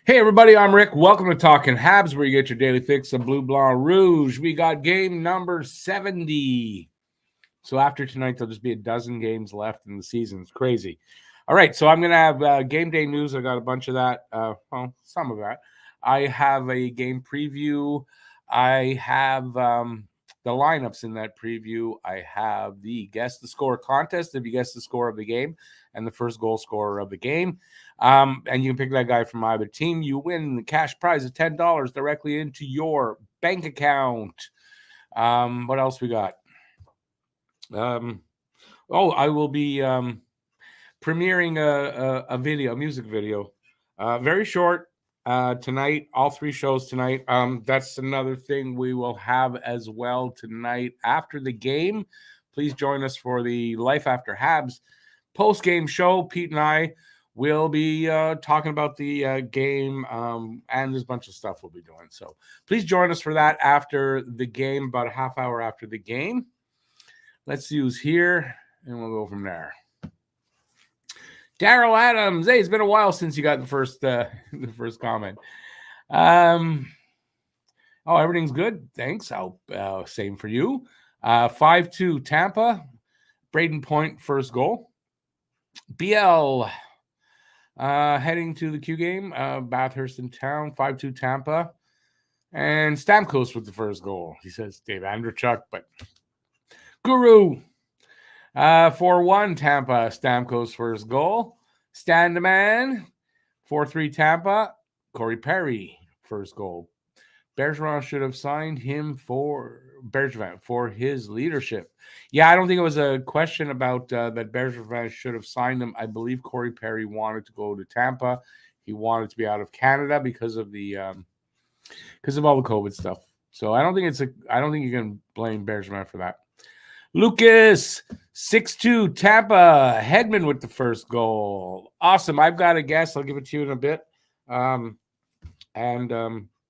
Hey everybody, I'm Rick. Welcome to Talking Habs, where you get your daily fix of Bleu Blanc Rouge. We got game number 70. So after tonight, there'll just be a dozen games left in the season. It's crazy. All right, so I'm going to have game day news. I got a bunch of that. Some of that. I have a game preview. I have the lineups in that preview. I have the Guess the Score contest. If you guess the score of the game and the first goal scorer of the game. And you can pick that guy from either team. You win the cash prize of $10 directly into your bank account. What else we got? I will be premiering a music video. Very short tonight, all three shows tonight. That's another thing we will have as well tonight after the game. Please join us for the Life After Habs post-game show. Pete and I will be talking about the game, and there's a bunch of stuff we'll be doing. So please join us for that after the game, about a half hour after the game. Let's use here, and we'll go from there. Daryl Adams, hey, it's been a while since you got the first comment. Everything's good. Thanks. Same for you. 5-2 Tampa. Braden Point, first goal. BL heading to the Q game. Bathurst in town. 5-2 Tampa. And Stamkos with the first goal. He says Dave Andrechuk, but Guru. 4-1 Tampa. Stamkos first goal. Standman. 4-3 Tampa. Corey Perry first goal. Bergeron should have signed him for his leadership. Yeah, I don't think it was a question about that Bergeron should have signed him. I believe Corey Perry wanted to go to Tampa. He wanted to be out of Canada because of all the COVID stuff. So I don't think you can blame Bergeron for that. Lucas, 6-2 Tampa. Hedman with the first goal. Awesome. I've got a guess. I'll give it to you in a bit.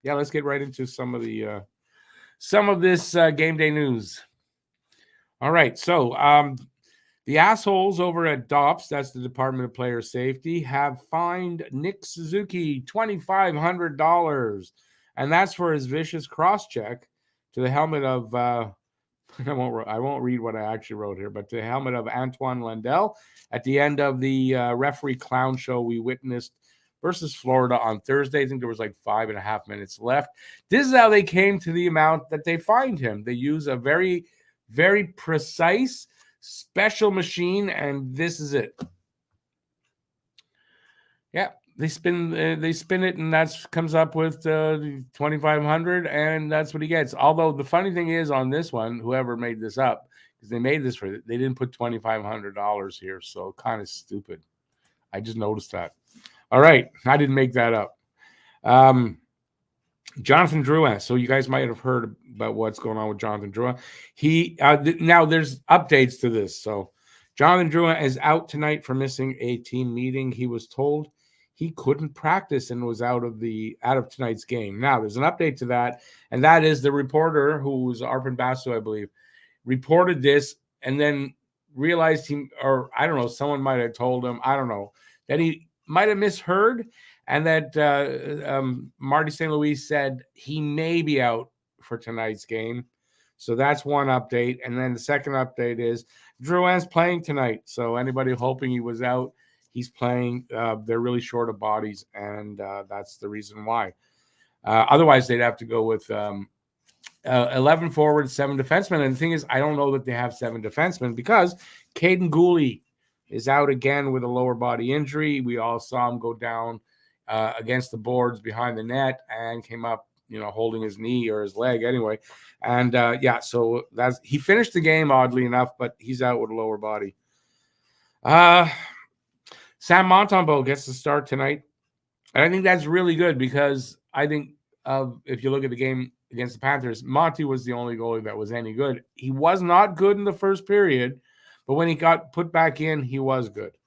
Yeah, let's get right into some of this game day news. All right, so the assholes over at DOPS, that's the Department of Player Safety, have fined Nick Suzuki $2,500, and that's for his vicious cross-check to the helmet of I won't read what I actually wrote here, but the helmet of Antoine Lendl at the end of the referee clown show we witnessed versus Florida on Thursday. I think there was like 5.5 minutes left. This is how they came to the amount that they fined him. They use a very, very precise special machine, and this is it. Yeah, they spin it, and that comes up with $2,500, and that's what he gets. Although the funny thing is, on this one, whoever made this up, because they made this they didn't put $2,500 here, so kind of stupid. I just noticed that. All right, I didn't make that up. Jonathan Drouin. So you guys might have heard about what's going on with Jonathan Drouin. Now there's updates to this. So Jonathan Drouin is out tonight for missing a team meeting. He was told he couldn't practice and was out of tonight's game. Now there's an update to that, and that is the reporter, who was Arpon Basu, I believe, reported this and then realized someone might have told him, I don't know, that he might have misheard, and that Marty St. Louis said he may be out for tonight's game. So that's one update. And then the second update is Drouin's playing tonight. So anybody hoping he was out, he's playing. They're really short of bodies, and that's the reason why. Otherwise, they'd have to go with 11 forwards, 7 defensemen. And the thing is, I don't know that they have 7 defensemen because Caden Gooley is out again with a lower body injury. We all saw him go down against the boards behind the net and came up, holding his knee or his leg anyway. And so he finished the game, oddly enough, but he's out with a lower body. Sam Montembeault gets to start tonight. And I think that's really good because I think if you look at the game against the Panthers, Monty was the only goalie that was any good. He was not good in the first period, but when he got put back in, he was good.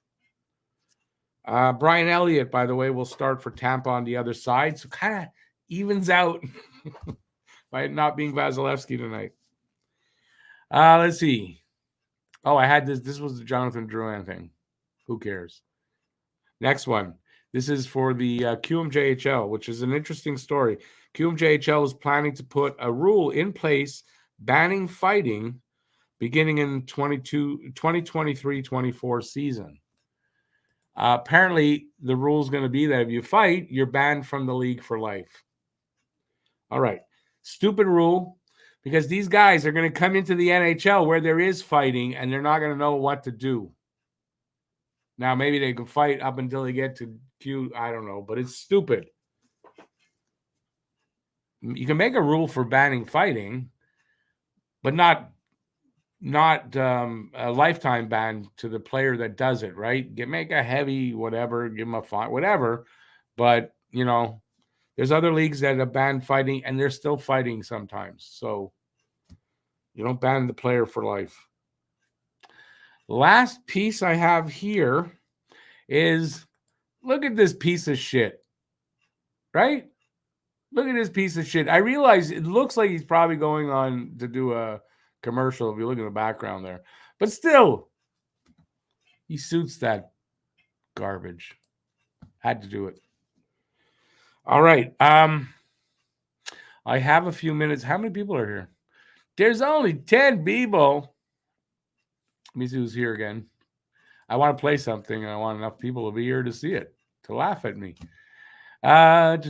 Brian Elliott, by the way, will start for Tampa on the other side. So kind of evens out by not being Vasilevsky tonight. Let's see. Oh, I had this. This was the Jonathan Drouin thing. Who cares? Next one. This is for the QMJHL, which is an interesting story. QMJHL is planning to put a rule in place banning fighting beginning in 2023-24 season. Apparently, the rule is going to be that if you fight, you're banned from the league for life. All right. Stupid rule, because these guys are going to come into the NHL where there is fighting, and they're not going to know what to do. Now, maybe they can fight up until they get to Q. I don't know, but it's stupid. You can make a rule for banning fighting, but not a lifetime ban to the player that does it, right? Make a heavy whatever, give them a fine, whatever. But, there's other leagues that have banned fighting, and they're still fighting sometimes. So you don't ban the player for life. Last piece I have here is, look at this piece of shit, right? Look at this piece of shit. I realize it looks like he's probably going on to do a commercial if you look in the background there. But still, he suits that garbage. Had to do it. All right. I have a few minutes. How many people are here? There's only 10 people. Let me see who's here again. I want to play something, and I want enough people to be here to see it, to laugh at me. Look,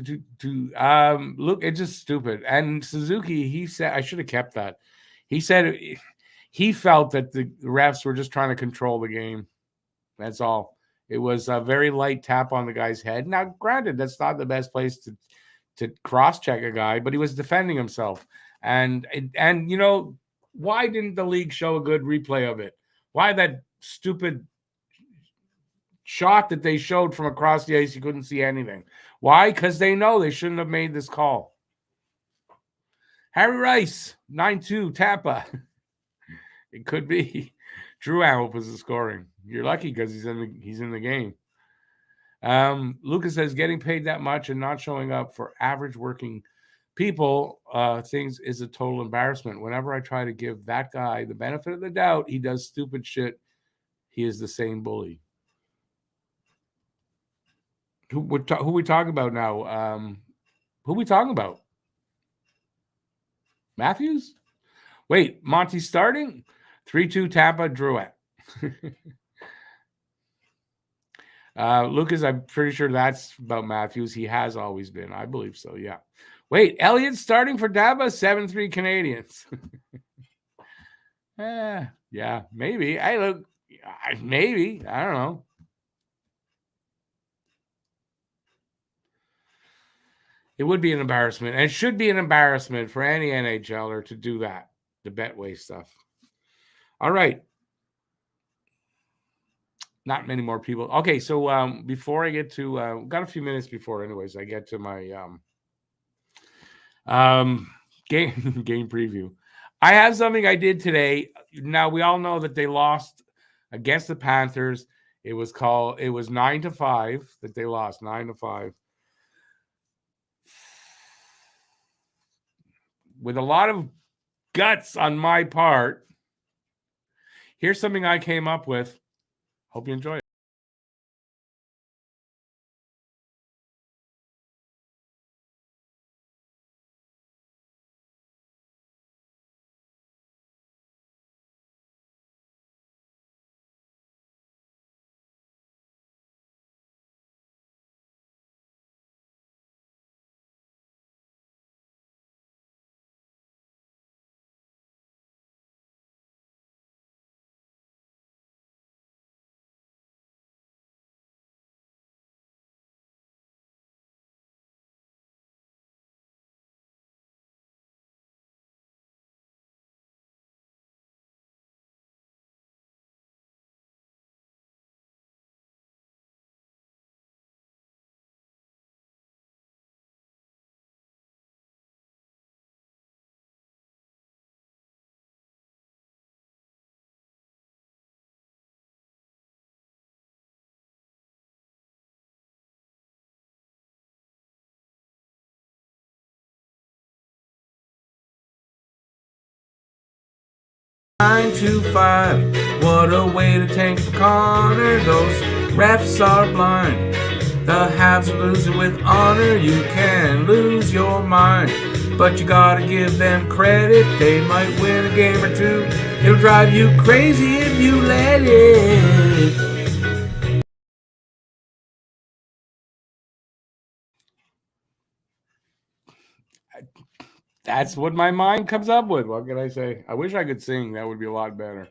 it's just stupid. And Suzuki, he said, I should have kept that. He said he felt that the refs were just trying to control the game. That's all. It was a very light tap on the guy's head. Now, granted, that's not the best place to cross-check a guy, but he was defending himself. And why didn't the league show a good replay of it? Why that stupid shot that they showed from across the ice, you couldn't see anything? Why? Because they know they shouldn't have made this call. Harry Rice, 9-2, Tampa. It could be. Drew Hamilton was the scoring. You're lucky because he's in the game. Lucas says getting paid that much and not showing up for average working people things is a total embarrassment. Whenever I try to give that guy the benefit of the doubt, he does stupid shit. He is the same bully. Who we talking about now? Who we talking about? Matthews? Wait, Monty's starting? 3-2 Tampa, Drouet. Lucas, I'm pretty sure that's about Matthews. He has always been. I believe so, yeah. Wait, Elliott's starting for Tampa, 7-3 Canadiens. Yeah, maybe. Maybe. I don't know. It would be an embarrassment. And it should be an embarrassment for any NHLer to do that, the Betway stuff. All right. Not many more people. Okay, so before I get to got a few minutes before anyways, I get to my game preview. I have something I did today. Now we all know that they lost against the Panthers. It was 9-5 that they lost, 9-5. With a lot of guts on my part, here's something I came up with. Hope you enjoy it. Nine to 5, what a way to tank the corner. Those refs are blind. The Habs are losing with honor. You can lose your mind, but you gotta give them credit. They might win a game or two. It'll drive you crazy if you let it. That's what my mind comes up with. What can I say? I wish I could sing. That would be a lot better.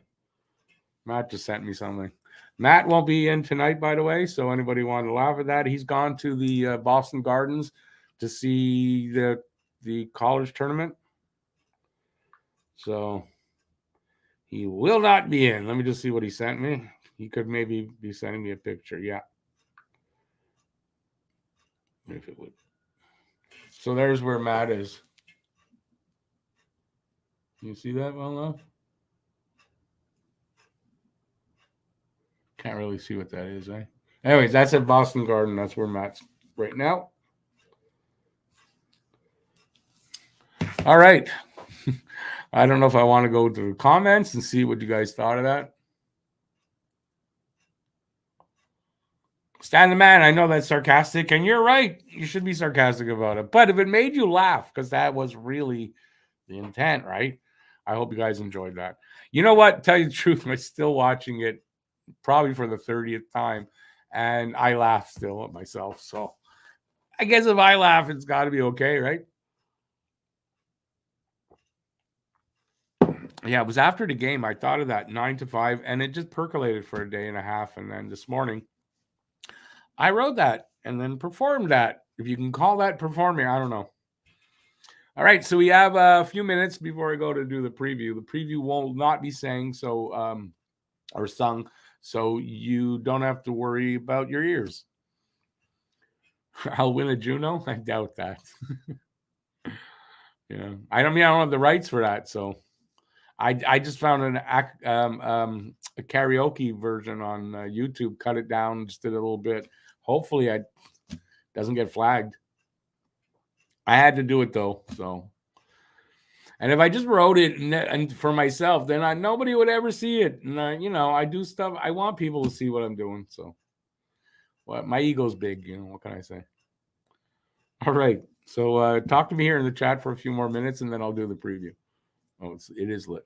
Matt just sent me something. Matt won't be in tonight, by the way. So anybody want to laugh at that? He's gone to the Boston Gardens to see the college tournament. So he will not be in. Let me just see what he sent me. He could maybe be sending me a picture. Yeah. If it would. So there's where Matt is. You see that well enough? Can't really see what that is, eh? Anyways, that's at Boston Garden. That's where Matt's right now. All right. I don't know if I want to go to the comments and see what you guys thought of that. Stan the Man, I know that's sarcastic, and you're right. You should be sarcastic about it. But if it made you laugh, because that was really the intent, right? I hope you guys enjoyed that. You know what? Tell you the truth, I'm still watching it probably for the 30th time, and I laugh still at myself. So I guess if I laugh, it's got to be okay, right? Yeah, it was after the game. I thought of that 9 to 5, and it just percolated for a day and a half. And then this morning, I wrote that and then performed that. If you can call that performing, I don't know. All right, so we have a few minutes before I go to do the preview. The preview will not be sang or sung, so you don't have to worry about your ears. I'll win a Juno? I doubt that. Yeah, I don't have the rights for that, so I just found a karaoke version on YouTube. Cut it down, just did a little bit. Hopefully, it doesn't get flagged. I had to do it though, so. And if I just wrote it and for myself, then nobody would ever see it. And I do stuff. I want people to see what I'm doing. So, well, my ego's big. What can I say? All right. So talk to me here in the chat for a few more minutes, and then I'll do the preview. Oh, it is lit.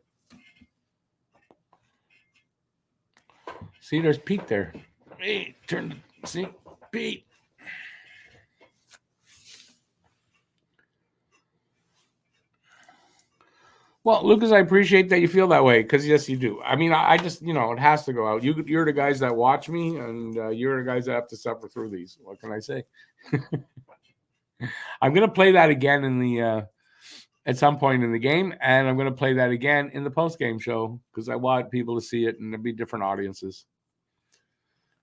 See, there's Pete there. Hey, see, Pete. Well, Lucas, I appreciate that you feel that way, because yes, you do. I mean, I just, it has to go out. You're the guys that watch me, and you're the guys that have to suffer through these. What can I say? I'm going to play that again at some point in the game, and I'm going to play that again in the post-game show, because I want people to see it, and there'll be different audiences.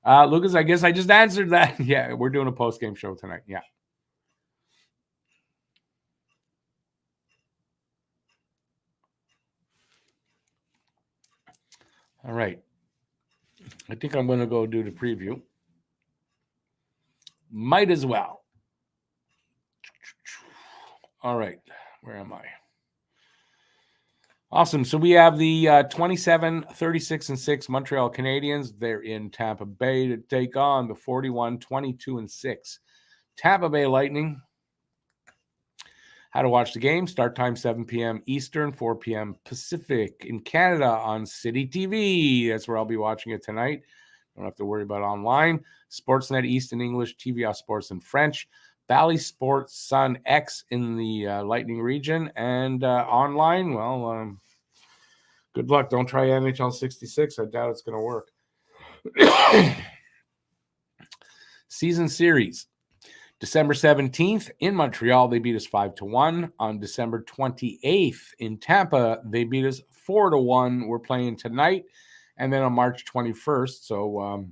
Lucas, I guess I just answered that. Yeah, we're doing a post-game show tonight. Yeah. All right. I think I'm going to go do the preview. Might as well. All right. Where am I? Awesome. So we have the 27, 36, and 6 Montreal Canadiens. They're in Tampa Bay to take on the 41, 22, and 6 Tampa Bay Lightning. How to watch the game. Start time 7 p.m. Eastern, 4 p.m. Pacific in Canada on City TV. That's where I'll be watching it tonight. Don't have to worry about online. Sportsnet East in English, TVA Sports in French, Bally Sports Sun X in the Lightning region, and online, well, good luck. Don't try NHL 66. I doubt it's going to work. Season series. December 17th in Montreal, they beat us 5-1. On December 28th in Tampa, they beat us 4-1. We're playing tonight. And then on March 21st, so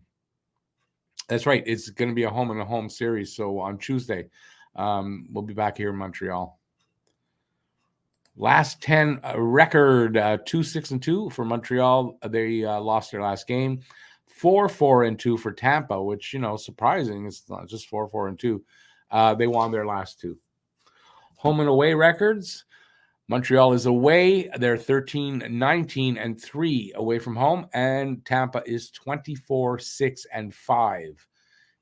that's right, it's going to be a home series. So on Tuesday, we'll be back here in Montreal. Last 10 record, 2-6-2 for Montreal. They lost their last game. 4-4-2 for Tampa, which, surprising. It's not just 4-4-2. They won their last 2. Home and away records. Montreal is away. They're 13-19-3 away from home. And Tampa is 24-6-5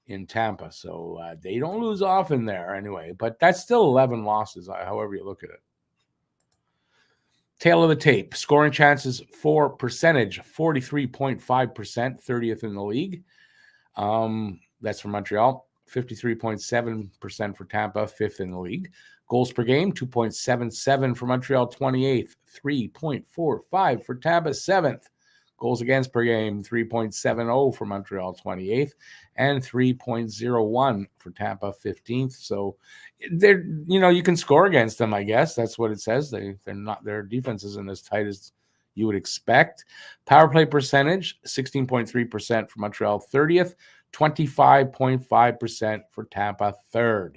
in Tampa. So they don't lose often there anyway. But that's still 11 losses, however you look at it. Tail of the tape. Scoring chances for percentage, 43.5%, 30th in the league. That's for Montreal. 53.7% for Tampa, 5th in the league. Goals per game, 2.77 for Montreal, 28th. 3.45 for Tampa, 7th. Goals against per game, 3.70 for Montreal, 28th, and 3.01 for Tampa, 15th. So they're, you can score against them, I guess. That's what it says. Their defense isn't as tight as you would expect. Power play percentage, 16.3% for Montreal, 30th, 25.5% for Tampa, 3rd.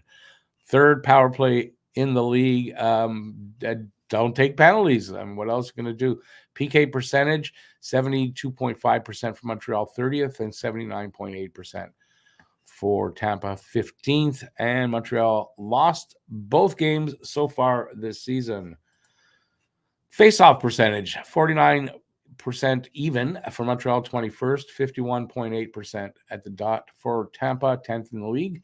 Third power play in the league. Don't take penalties. I mean, what else are you going to do? PK percentage, 72.5% for Montreal, 30th, and 79.8% for Tampa, 15th. And Montreal lost both games so far this season. Face-off percentage, 49% even for Montreal, 21st, 51.8% at the dot for Tampa, 10th in the league.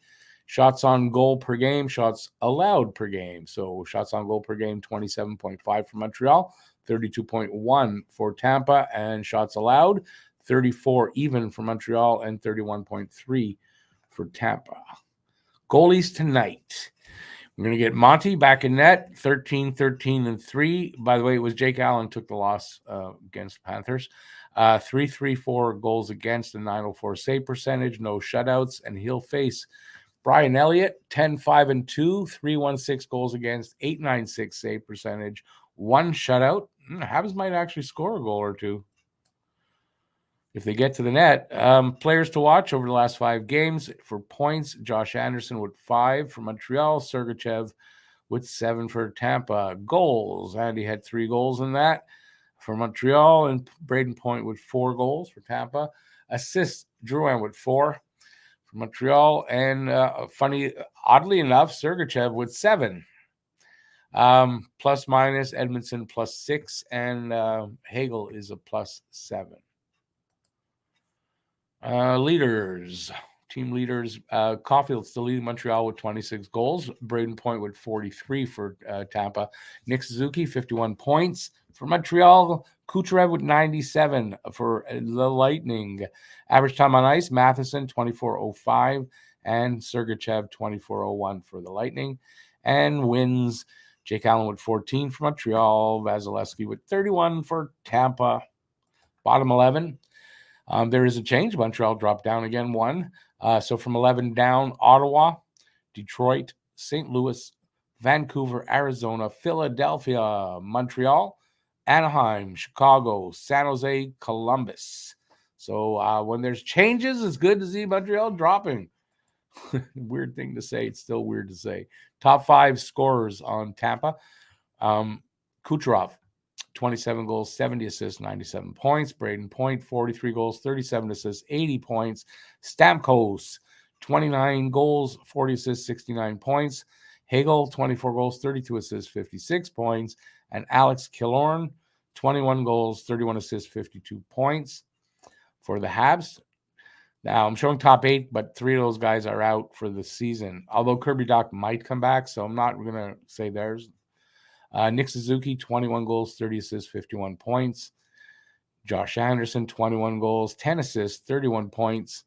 Shots on goal per game, shots allowed per game. So shots on goal per game, 27.5 for Montreal, 32.1 for Tampa, and shots allowed, 34 even for Montreal, and 31.3 for Tampa. Goalies tonight. We're going to get Monty back in net, 13-13-3. By the way, it was Jake Allen took the loss against Panthers. 3.34 goals against, a 904 save percentage, no shutouts, and he'll face Brian Elliott, 10-5-2, 3.16 goals against, 8.96 save percentage, 1 shutout. Habs might actually score a goal or two if they get to the net. Players to watch over the last 5 games. For points, Josh Anderson with 5 for Montreal, Sergachev with 7 for Tampa. Goals, Andy had 3 goals in that for Montreal, and Braden Point with 4 goals for Tampa. Assists, Drouin with 4 for Montreal, and oddly enough, Sergachev with 7. Plus minus, Edmondson plus 6, and Hagel is a plus 7. Team leaders, Caulfield still leading Montreal with 26 goals. Braden Point with 43 for Tampa. Nick Suzuki, 51 points for Montreal. Kucherov with 97 for the Lightning. Average time on ice, Matheson, 24:05, and Sergachev, 24:01 for the Lightning. And wins, Jake Allen with 14 for Montreal. Vasilevsky with 31 for Tampa. Bottom 11. There is a change. Montreal dropped down again 1. So from 11 down, Ottawa, Detroit, St. Louis, Vancouver, Arizona, Philadelphia, Montreal, Anaheim, Chicago, San Jose, Columbus. So when there's changes, it's good to see Montreal dropping. Weird thing to say. It's still weird to say. Top 5 scorers on Tampa. Kucherov, 27 goals, 70 assists, 97 points. Braden Point, 43 goals, 37 assists, 80 points. Stamkos, 29 goals, 40 assists, 69 points. Hagel, 24 goals, 32 assists, 56 points. And Alex Killorn, 21 goals, 31 assists, 52 points for the Habs. Now, I'm showing top 8, but 3 of those guys are out for the season. Although Kirby Dach might come back, so I'm not going to say theirs. Nick Suzuki, 21 goals, 30 assists, 51 points. Josh Anderson, 21 goals, 10 assists, 31 points.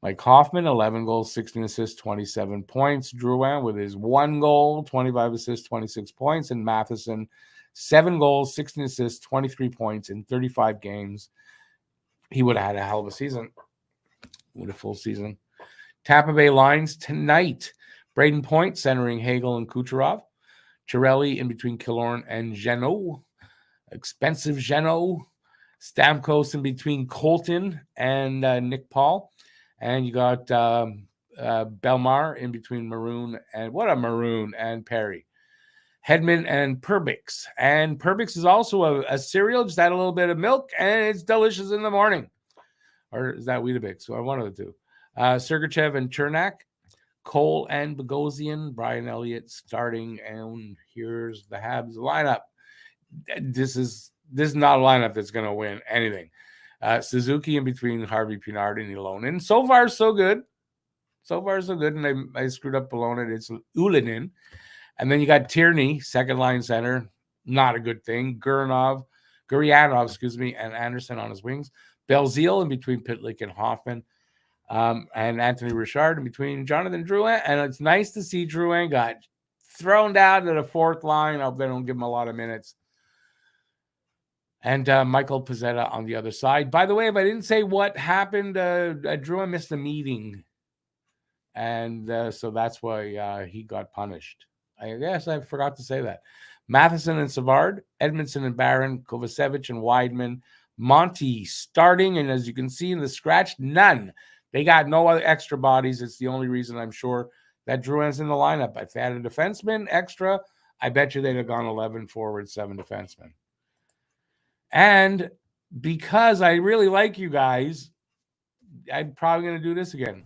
Mike Hoffman, 11 goals, 16 assists, 27 points. Drouin with his 1 goal, 25 assists, 26 points. And Matheson, 7 goals, 16 assists, 23 points in 35 games. He would have had a hell of a season. With a full season. Tampa Bay lines tonight. Braden Point centering Hagel and Kucherov. Chiarelli in between Killorn and Jeannot. Expensive Jeannot. Stamkos in between Colton and Nick Paul. And you got Belmar in between Maroon and Perry. Hedman and Perbix. And Perbix is also a cereal. Just add a little bit of milk, and it's delicious in the morning. Or is that Weetabix? So one of the two. Sergachev and Chernak. Cole and Bogosian. Brian Elliott starting. And here's the Habs lineup. This is not a lineup that's going to win anything. Suzuki in between Harvey Pinard and Elonen. So far, so good. so far so good. And I screwed up below it. It's Ulinin. And then you got Tierney, second line center. Not a good thing. Guryanov, and Anderson on his wings. Belzile in between Pitlick and Hoffman. And Anthony Richard in between Jonathan Drouin. And it's nice to see Drouin got thrown down to the fourth line. I hope they don't give him a lot of minutes. And Michael Pezzetta on the other side. By the way, if I didn't say what happened, Drouin missed a meeting. And so that's why he got punished. I guess I forgot to say that. Matheson and Savard, Edmondson and Barron, Kovacevic and Weidman, Monty starting. And as you can see in the scratch, none. They got no other extra bodies. It's the only reason I'm sure that Drouin's in the lineup. If they had a defenseman extra, I bet you they'd have gone 11 forwards, 7 defensemen. And because I really like you guys, I'm probably going to do this again.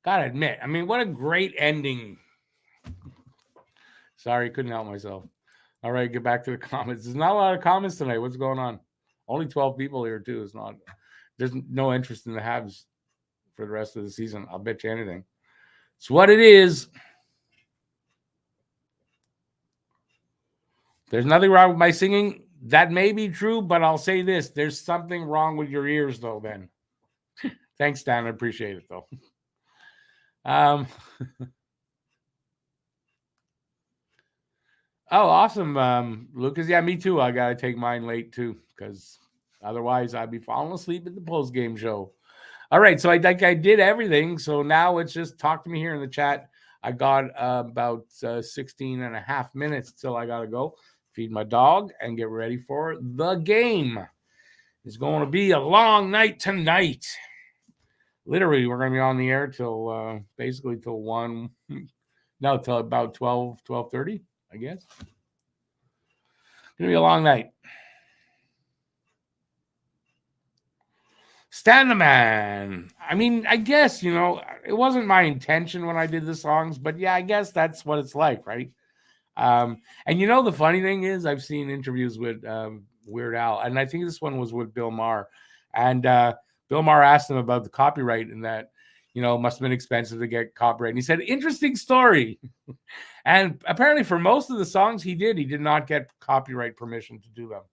Gotta admit, I mean, what a great ending. Sorry, couldn't help myself. All right, get back to the comments. There's not a lot of comments tonight. What's going on? Only 12 people here, too. There's no interest in the Habs for the rest of the season. I'll bet you anything. It's what it is. There's nothing wrong with my singing. That may be true, but I'll say this. There's something wrong with your ears, though, Ben. Thanks, Dan. I appreciate it, though. Oh, awesome, Lucas. Yeah, me too. I gotta take mine late too, because otherwise I'd be falling asleep at the post-game show. All right, so I think I did everything. So now it's just talk to me here in the chat. I got about 16 and a half minutes till I gotta go feed my dog and get ready for the game. It's going to be a long night tonight. Literally, we're going to be on the air till basically till 1. No, till about 12:30, I guess. It's going to be a long night. Stan the Man. I mean, I guess, it wasn't my intention when I did the songs, but yeah, I guess that's what it's like, right? And the funny thing is I've seen interviews with Weird Al, and I think this one was with Bill Maher. And Bill Maher asked him about the copyright and that, must have been expensive to get copyright. And he said, interesting story. And apparently for most of the songs he did not get copyright permission to do them.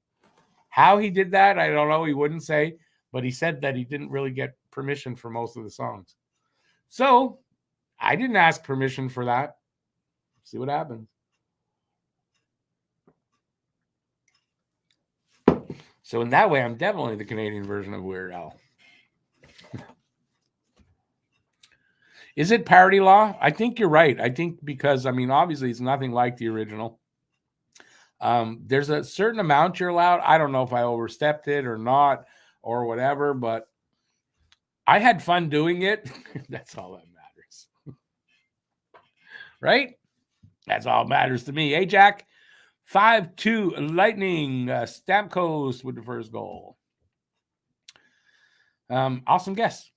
How he did that, I don't know. He wouldn't say, but he said that he didn't really get permission for most of the songs. So I didn't ask permission for that. See what happens. So in that way, I'm definitely the Canadian version of Weird Al. Is it parody law? I think you're right. I think because, obviously it's nothing like the original. There's a certain amount you're allowed. I don't know if I overstepped it or not or whatever, but I had fun doing it. That's all that matters. Right? That's all that matters to me. Hey, Jack. 5-2 Lightning. Stamkos with the first goal. Awesome guess.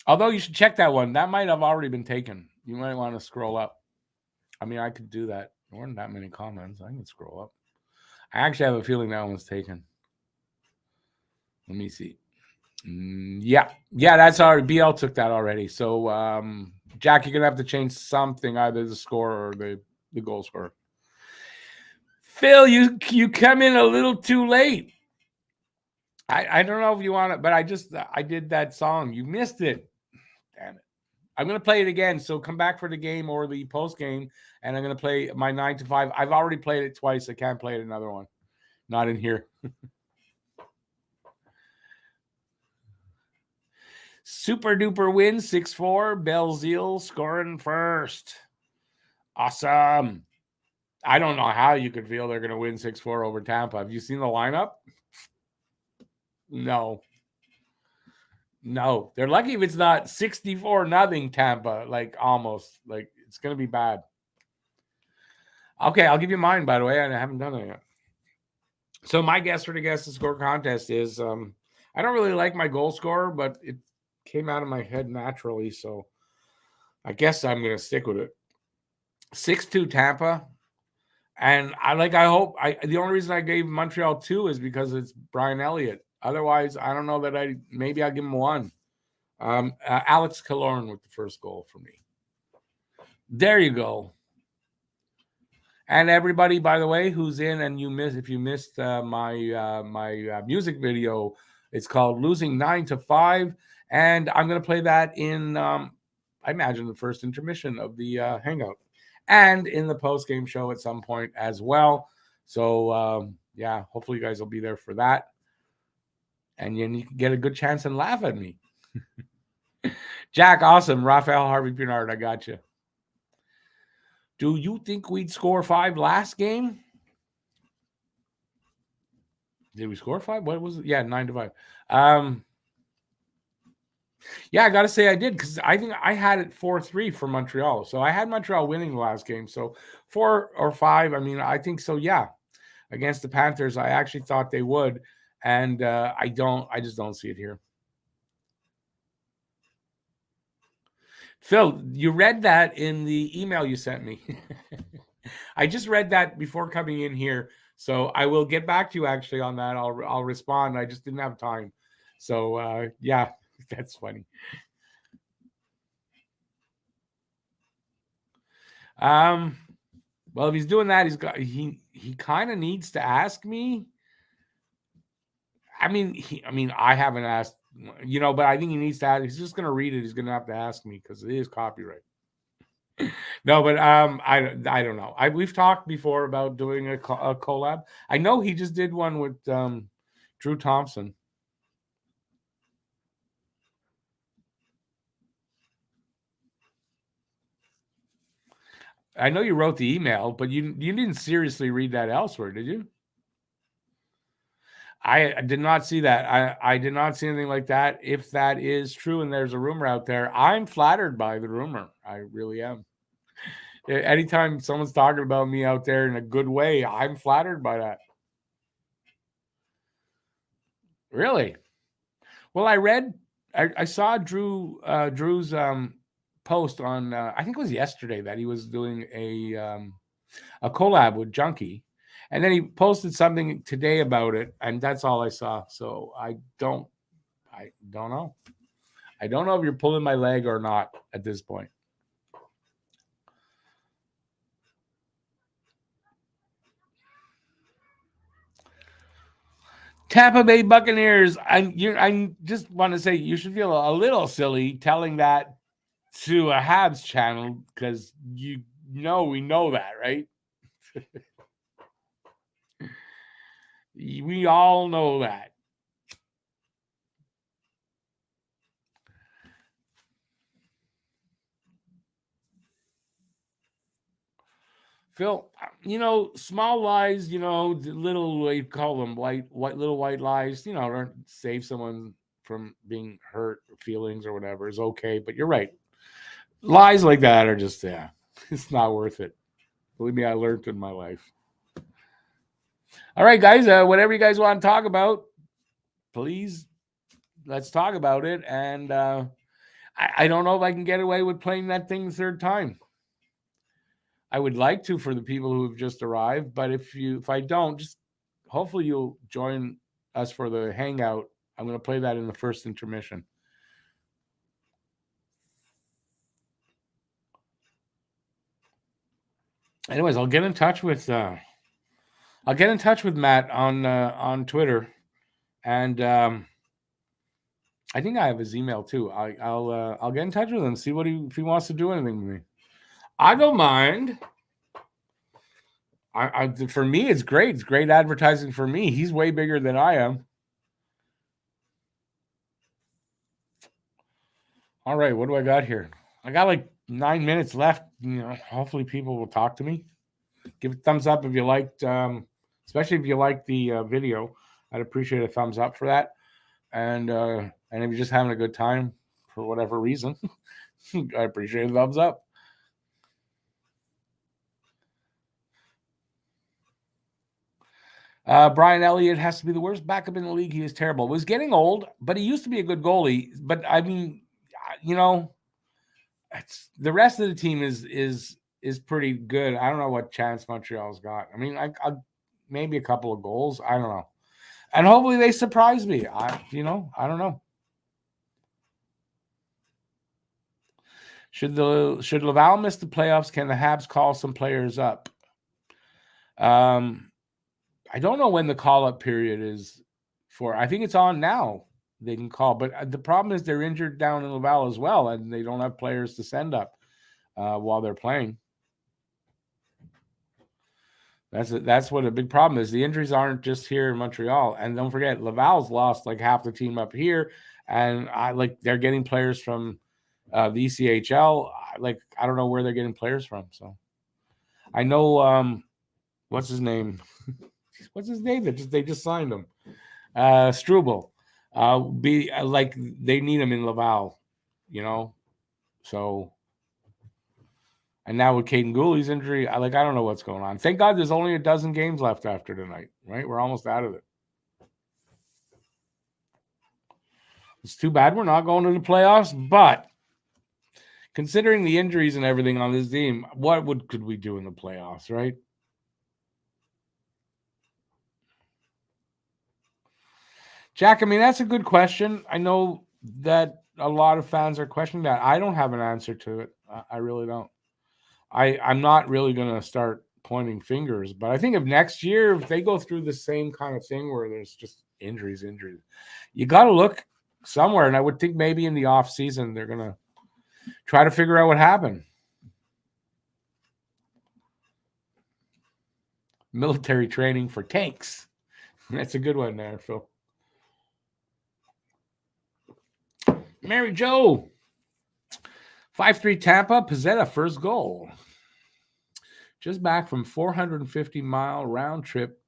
Although you should check that one. That might have already been taken. You might want to scroll up. I mean, I could do that. There weren't that many comments. I can scroll up. I actually have a feeling that one was taken. Let me see. Yeah, that's already. BL took that already. So, Jack, you're gonna have to change something, either the score or the goal scorer. Phil, you come in a little too late. I don't know if you want it, but I did that song. You missed it. Damn it. I'm going to play it again. So come back for the game or the post game, and I'm going to play my 9 to 5. I've already played it twice. I can't play it another one. Not in here. Super duper win 6-4. Belzile scoring first. Awesome. I don't know how you could feel they're going to win 6-4 over Tampa. Have you seen the lineup? No. They're lucky if it's not 64-0 Tampa, like almost. Like it's going to be bad. Okay, I'll give you mine, by the way. I haven't done it yet. So my guess for the guess to score contest is I don't really like my goal scorer, but it came out of my head naturally, so I guess I'm going to stick with it. 6-2 Tampa. And the only reason I gave Montreal 2 is because it's Brian Elliott. Otherwise, I don't know that maybe I'll give him 1. Alex Killorn with the first goal for me. There you go. And everybody, by the way, who's in and if you missed my music video, it's called Losing 9 to 5. And I'm going to play that in, I imagine, the first intermission of the Hangout. And in the post-game show at some point as well. So, hopefully you guys will be there for that. And you can get a good chance and laugh at me. Jack, awesome. Raphael Harvey Pinard, I got you. Do you think we'd score 5 last game? Did we score 5? What was it? Yeah, 9 to 5. Yeah, I got to say I did, because I think I had it 4-3 for Montreal. So I had Montreal winning the last game. So 4 or 5, I mean, I think so, yeah. Against the Panthers, I actually thought they would. And I just don't see it here. Phil, you read that in the email you sent me. I just read that before coming in here. So I will get back to you actually on that. I'll respond. I just didn't have time. So yeah, that's funny. Well, if he's doing that, he kind of needs to ask me. I mean, I haven't asked, but I think he needs to ask. He's just going to read it. He's going to have to ask me because it is copyright. No, but I don't know. We've talked before about doing a collab. I know he just did one with Drew Thompson. I know you wrote the email, but you didn't seriously read that elsewhere, did you? I did not see that. I did not see anything like that. If that is true and there's a rumor out there, I'm flattered by the rumor. I really am. Anytime someone's talking about me out there in a good way, I'm flattered by that. Really? Well, I saw Drew's post on, I think it was yesterday, that he was doing a collab with Junkie. And then he posted something today about it, and that's all I saw. So I don't know. I don't know if you're pulling my leg or not at this point. Tampa Bay Buccaneers. I just want to say you should feel a little silly telling that to a Habs channel, because we know that, right? We all know that. Phil, small lies, little, what you call them, little white lies, save someone from being hurt or feelings or whatever is okay. But you're right. Lies like that are just, it's not worth it. Believe me, I learned in my life. All right, guys, whatever you guys want to talk about, please let's talk about it. And I don't know if I can get away with playing that thing third time. I would like to for the people who have just arrived, but if I don't, just hopefully you'll join us for the hangout. I'm going to play that in the first intermission. Anyways, I'll get in touch with Matt on Twitter, and I think I have his email too. I'll get in touch with him, see if he wants to do anything with me. I don't mind. For me, it's great. It's great advertising for me. He's way bigger than I am. All right, what do I got here? I got like 9 minutes left. Hopefully people will talk to me. Give a thumbs up if you liked, especially if you liked the video. I'd appreciate a thumbs up for that. And if you're just having a good time for whatever reason, I appreciate a thumbs up. Brian Elliott has to be the worst backup in the league. He is terrible. He was getting old, but he used to be a good goalie. But I mean, the rest of the team is pretty good. I don't know what chance Montreal's got. I mean, I maybe a couple of goals. I don't know. And hopefully they surprise me. I don't know. Should Laval miss the playoffs? Can the Habs call some players up? I don't know when the call-up period is for. I think it's on now. They can call, but the problem is they're injured down in Laval as well, and they don't have players to send up while they're playing. That's what a big problem is. The injuries aren't just here in Montreal, and don't forget Laval's lost like half the team up here, and they're getting players from the ECHL. I don't know where they're getting players from. So I know what's his name. What's his name? They just signed him. Struble. They need him in Laval, So, and now with Caden Gooley's injury, I don't know what's going on. Thank God there's only a dozen games left after tonight, right? We're almost out of it. It's too bad we're not going to the playoffs, but considering the injuries and everything on this team, could we do in the playoffs, right? Jack, I mean, that's a good question. I know that a lot of fans are questioning that. I don't have an answer to it. I really don't. I'm not really going to start pointing fingers, but I think if next year, if they go through the same kind of thing where there's just injuries, you got to look somewhere. And I would think maybe in the off season, they're going to try to figure out what happened. Military training for tanks. That's a good one there, Phil. Mary Jo, 5-3 Tampa, Pizzetta first goal. Just back from 450-mile round trip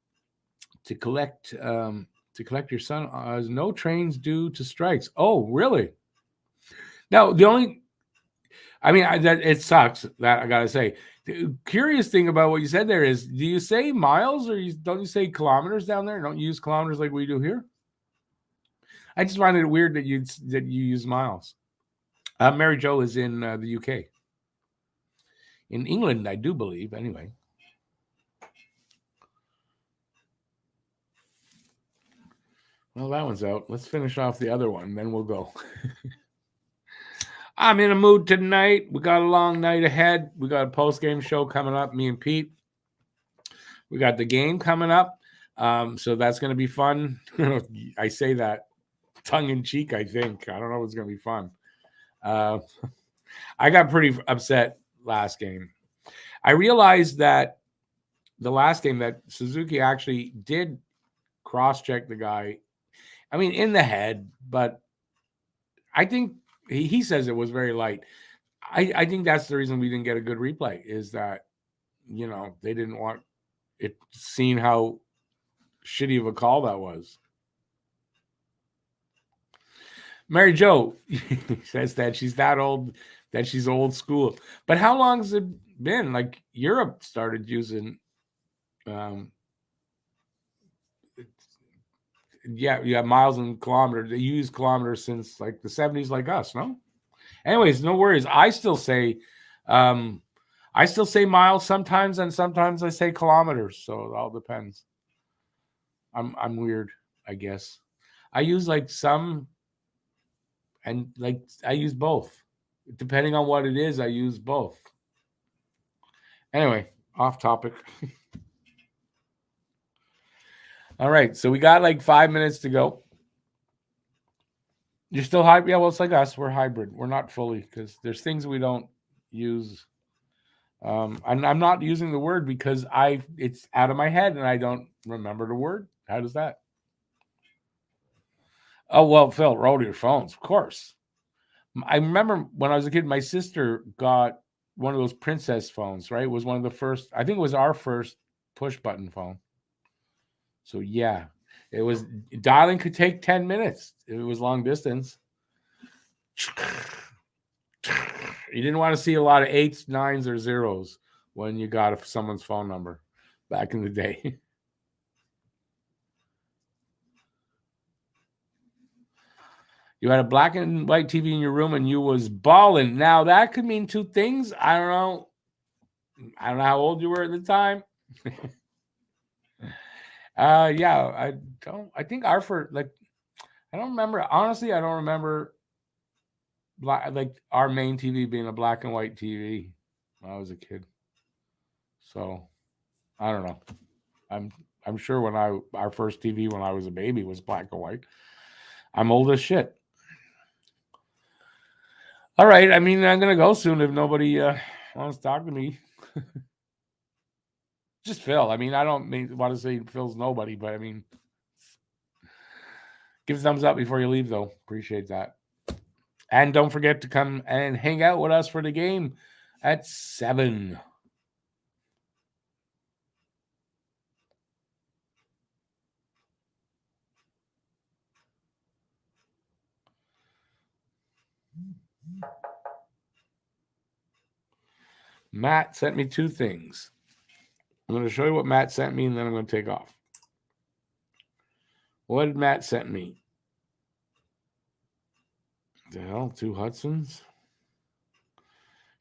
to collect your son. No trains due to strikes. Oh, really? Now it sucks. That I gotta say. The curious thing about what you said there is, do you say miles or don't you say kilometers down there? Don't you use kilometers like we do here? I just find it weird that you use miles. Mary Jo is in the UK. In England, I do believe, anyway. Well, that one's out. Let's finish off the other one, then we'll go. I'm in a mood tonight. We got a long night ahead. We got a post-game show coming up, me and Pete. We got the game coming up. So that's going to be fun. I say that tongue-in-cheek, I think. I don't know if it's going to be fun. I got pretty upset last game. I realized that the last game that Suzuki actually did cross-check the guy. I mean, in the head, but I think he says it was very light. I think that's the reason we didn't get a good replay is that, they didn't want it seen how shitty of a call that was. Mary Jo says that she's that old, that she's old school. But how long has it been? Like Europe started using Yeah, miles and kilometers. They use kilometers since like the 70s, like us, no? Anyways, no worries. I still say miles sometimes, and sometimes I say kilometers. So it all depends. I'm weird, I guess. I use like some, and like I use both. Depending on what it is, I use both. Anyway, off topic. All right, so we got like 5 minutes to go. You're still hybrid? Yeah, well, it's like us. We're hybrid. We're not fully because there's things we don't use. And I'm not using the word because it's out of my head and I don't remember the word. How does that? Oh well, Phil, roll your phones, of course. I remember when I was a kid, my sister got one of those princess phones. Right, it was one of the first. I think it was our first push button phone. So yeah, it was dialing could take 10 minutes. It was long distance. You didn't want to see a lot of 8s, 9s, or 0s when you got someone's phone number back in the day. You had a black and white TV in your room and you was balling. Now that could mean two things. I don't know. I don't know how old you were at the time. Yeah, I think our first, like, I don't remember. Honestly, I don't remember like our main TV being a black and white TV when I was a kid. So I don't know. I'm sure when our first TV when I was a baby was black and white. I'm old as shit. All right. I mean, I'm gonna go soon if nobody wants to talk to me. Just Phil. I mean, I don't want to say Phil's nobody, but I mean, give a thumbs up before you leave, though. Appreciate that. And don't forget to come and hang out with us for the game at 7. Matt sent me 2 things. I'm going to show you what Matt sent me, and then I'm going to take off. What did Matt send me? The hell? 2 Hudsons?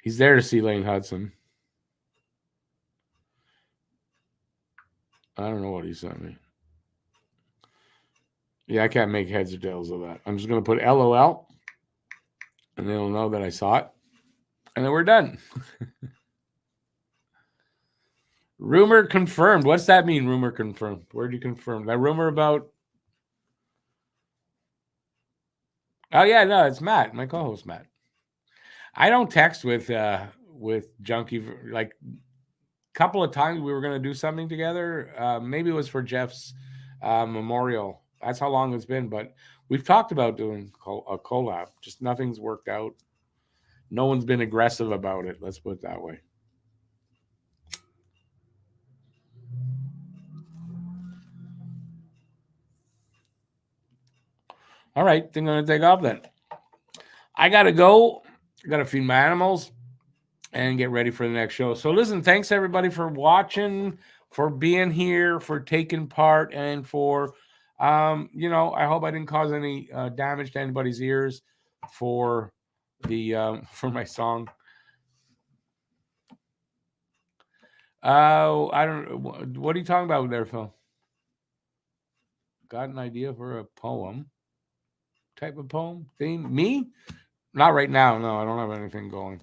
He's there to see Lane Hudson. I don't know what he sent me. Yeah, I can't make heads or tails of that. I'm just going to put LOL, and they'll know that I saw it. And then we're done. Rumor confirmed. What's that mean, rumor confirmed? Where'd you confirm? That rumor about... Oh, yeah, no, it's Matt, my co-host, Matt. I don't text with Junkie. Like, a couple of times we were going to do something together. Maybe it was for Jeff's memorial. That's how long it's been. But we've talked about doing a collab. Just nothing's worked out. No one's been aggressive about it. Let's put it that way. All right, I'm going to take off then. I got to go. I got to feed my animals and get ready for the next show. So listen, thanks everybody for watching, for being here, for taking part, and for, I hope I didn't cause any damage to anybody's ears for for my song. I don't. What are you talking about there, Phil? Got an idea for a poem? Type of poem theme? Me? Not right now. No, I don't have anything going.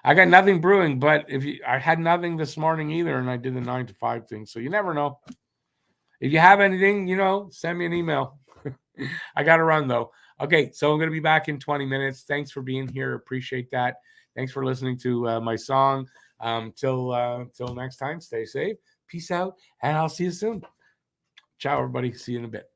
I got nothing brewing, but I had nothing this morning either, and I did the 9 to 5 thing. So you never know. If you have anything, send me an email. I got to run though. Okay, so I'm going to be back in 20 minutes. Thanks for being here. Appreciate that. Thanks for listening to my song. Till next time, stay safe. Peace out, and I'll see you soon. Ciao, everybody. See you in a bit.